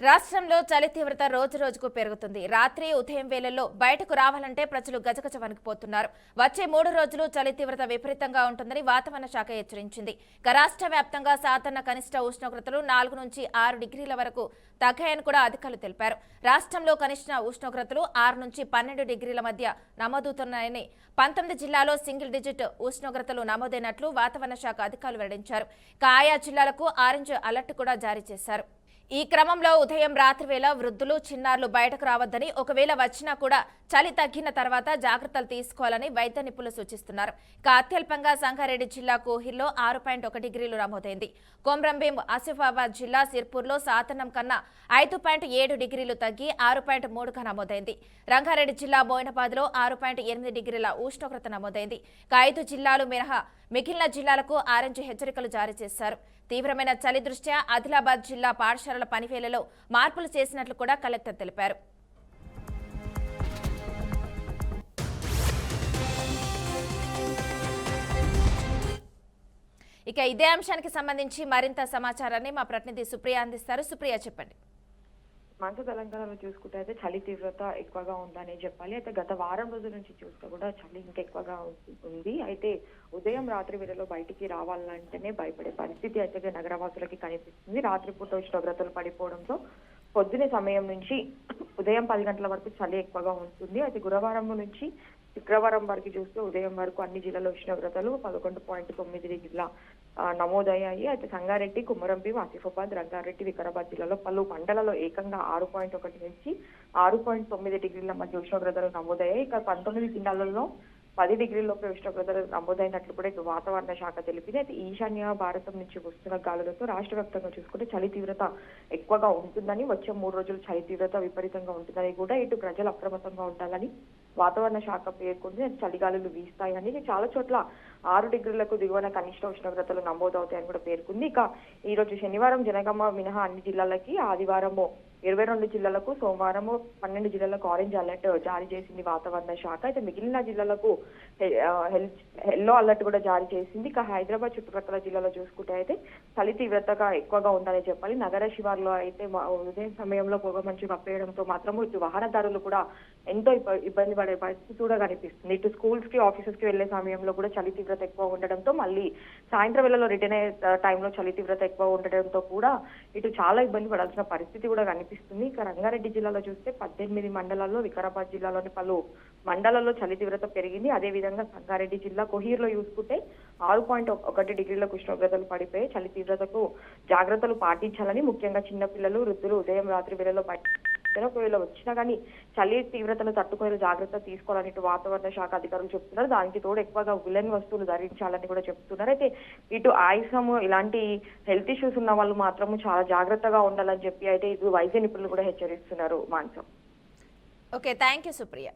రాష్ట్రంలో చలి తీవ్రత రోజు రోజుకు పెరుగుతుంది. రాత్రి ఉదయం వేళల్లో బయటకు రావాలంటే ప్రజలు గజగజ వణికిపోతున్నారు. వచ్చే 3 రోజులు చలి తీవ్రత విపరీతంగా ఉంటుందని వాతావరణ శాఖ హెచ్చరించింది. రాష్ట్ర వ్యాప్తంగా సాధారణ కనిష్ట ఉష్ణోగ్రతలు 4 నుంచి 6 డిగ్రీల వరకు తగ్గాయని కూడా అధికారులు తెలిపారు. రాష్ట్రంలో కనిష్ట ఉష్ణోగ్రతలు 6 నుంచి 12 డిగ్రీల మధ్య నమోదవుతున్నాయని 19 జిల్లాలో సింగిల్ డిజిట్ ఉష్ణోగ్రతలు నమోదైనట్లు వాతావరణ శాఖ అధికారులు వెల్లడించారు. ఆయా జిల్లాలకు ఆరెంజ్ అలర్ట్ కూడా జారీ చేశారు. ఈ క్రమంలో ఉదయం రాత్రి వేళ వృద్ధులు చిన్నారులు బయటకు రావద్దని, ఒకవేళ వచ్చినా కూడా చలి తగ్గిన తర్వాత జాగ్రత్తలు తీసుకోవాలని వైద్య నిపుణులు సూచిస్తున్నారు. అత్యల్పంగా సంగారెడ్డి జిల్లా కోహిర్లో 6.1 డిగ్రీలు నమోదైంది. కొమ్రంభీం ఆసిఫాబాద్ జిల్లా సిర్పూర్లో సాధారణం కన్నా 5.7 డిగ్రీలు తగ్గి 6.3గా నమోదైంది. రంగారెడ్డి జిల్లా బోయినబాద్లో 6.8 డిగ్రీల ఉష్ణోగ్రత నమోదైంది. 5 జిల్లాలు మినహా మిగిలిన జిల్లాలకు ఆరెంజ్ హెచ్చరికలు జారీ చేశారు. తీవ్రమైన చలి దృష్ట్యా ఆదిలాబాద్ జిల్లా పాఠశాలల పనివేళలో మార్పులు చేసినట్లు కూడా కలెక్టర్ తెలిపారు. ఇక ఇదే అంశానికి సంబంధించి మరింత సమాచారాన్ని మా ప్రతినిధి సుప్రియ అందిస్తారు. సుప్రియ, చెప్పండి. మన తెలంగాణలో చూసుకుంటే అయితే చలి తీవ్రత ఎక్కువగా ఉందని చెప్పాలి. అయితే గత వారం రోజుల నుంచి చూస్తే కూడా చలి ఇంకా ఎక్కువగా ఉంది. అయితే ఉదయం రాత్రి వేళలో బయటికి రావాలంటేనే భయపడే పరిస్థితి అయితే నగరవాసులకి కనిపిస్తుంది. రాత్రిపూట ఉష్ణోగ్రతలు పడిపోవడంతో పొద్దున సమయం నుంచి ఉదయం 10 గంటల వరకు చలి ఎక్కువగా ఉంటుంది. అయితే గురువారం నుంచి శుక్రవారం వరకు చూస్తే ఉదయం వరకు అన్ని జిల్లాల ఉష్ణోగ్రతలు 11.9 డిగ్రీల నమోదయ్యాయి. అయితే సంగారెడ్డి, కుమరంభీం, ఆసిఫాబాద్, రంగారెడ్డి, వికారాబాద్ జిల్లాలో పలు మండలాల్లో ఏకంగా 6.1 నుంచి 6.9 డిగ్రీల మధ్య ఉష్ణోగ్రతలు నమోదయ్యాయి. ఇక 19 జిల్లాలలో 10 డిగ్రీలలోపే ఉష్ణోగ్రతలు నమోదైనట్లు కూడా ఇటు వాతావరణ శాఖ తెలిపింది. అయితే ఈశాన్య భారతం నుంచి వస్తున్న గాలులతో రాష్ట్ర వ్యాప్తంగా చూసుకుంటే చలి తీవ్రత ఎక్కువగా ఉంటుందని, వచ్చే 3 రోజులు చలి తీవ్రత విపరీతంగా ఉంటుందని కూడా ఇటు ప్రజలు అప్రమత్తంగా ఉండాలని వాతావరణ శాఖ పేర్కొంది. చలిగాలులు వీస్తాయని, చాలా చోట్ల 6 డిగ్రీలకు దిగువన కనిష్ట ఉష్ణోగ్రతలు నమోదవుతాయని కూడా పేర్కొంది. ఇక ఈ రోజు శనివారం జనగామ మినహా అన్ని జిల్లాలకి, ఆదివారము 22 జిల్లాలకు, సోమవారము 12 జిల్లాలకు ఆరెంజ్ అలర్ట్ జారీ చేసింది వాతావరణ శాఖ. అయితే మిగిలిన జిల్లాలకు ఎల్లో అలర్ట్ కూడా జారీ చేసింది. ఇక హైదరాబాద్ చుట్టుపక్కల జిల్లాలో చూసుకుంటే అయితే చలి తీవ్రతగా ఎక్కువగా ఉందని చెప్పాలి. నగర శివార్లో అయితే ఉదయం సమయంలో పొగ మంచు కప్పేయడంతో మాత్రము ఇటు వాహనదారులు కూడా ఎంతో ఇబ్బంది పడే పరిస్థితి కూడా కనిపిస్తుంది. ఇటు స్కూల్స్ కి, ఆఫీసెస్ కి వెళ్లే సమయంలో కూడా చలి తీవ్రత ఎక్కువ ఉండడంతో, మళ్ళీ సాయంత్రం వేళలో రిటర్న్ అయ్యే టైంలో చలి తీవ్రత ఎక్కువ ఉండడంతో కూడా ఇటు చాలా ఇబ్బంది పడాల్సిన పరిస్థితి కూడా కనిపిస్తుంది. ఇక రంగారెడ్డి జిల్లాలో చూస్తే 18 మండలాల్లో, వికారాబాద్ జిల్లాలోని పలు మండలాల్లో చలి తీవ్రత పెరిగింది. అదే విధంగా సంగారెడ్డి జిల్లా కోహిర్లో చూసుకుంటే 6.1 డిగ్రీలకు ఉష్ణోగ్రతలు పడిపోయి చలి తీవ్రతకు జాగ్రత్తలు పాటించాలని, ముఖ్యంగా చిన్నపిల్లలు, వృద్ధులు ఉదయం రాత్రి వేళలో ఒకవేళ వచ్చినా కానీ చలి తీవ్రతను తట్టుకునే జాగ్రత్త తీసుకోవాలని ఇటు వాతావరణ శాఖ అధికారులు చెప్తున్నారు. దానికి తోడు ఎక్కువగా ఉలెన్ వస్తువులు ధరించాలని కూడా చెప్తున్నారు. అయితే ఇటు ఆయుషము, ఇలాంటి హెల్త్ ఇష్యూస్ ఉన్న వాళ్ళు మాత్రము చాలా జాగ్రత్తగా ఉండాలని చెప్పి అయితే ఇటు వైద్య నిపుణులు కూడా హెచ్చరిస్తున్నారు. Monsoon. Okay, thank you Supriya.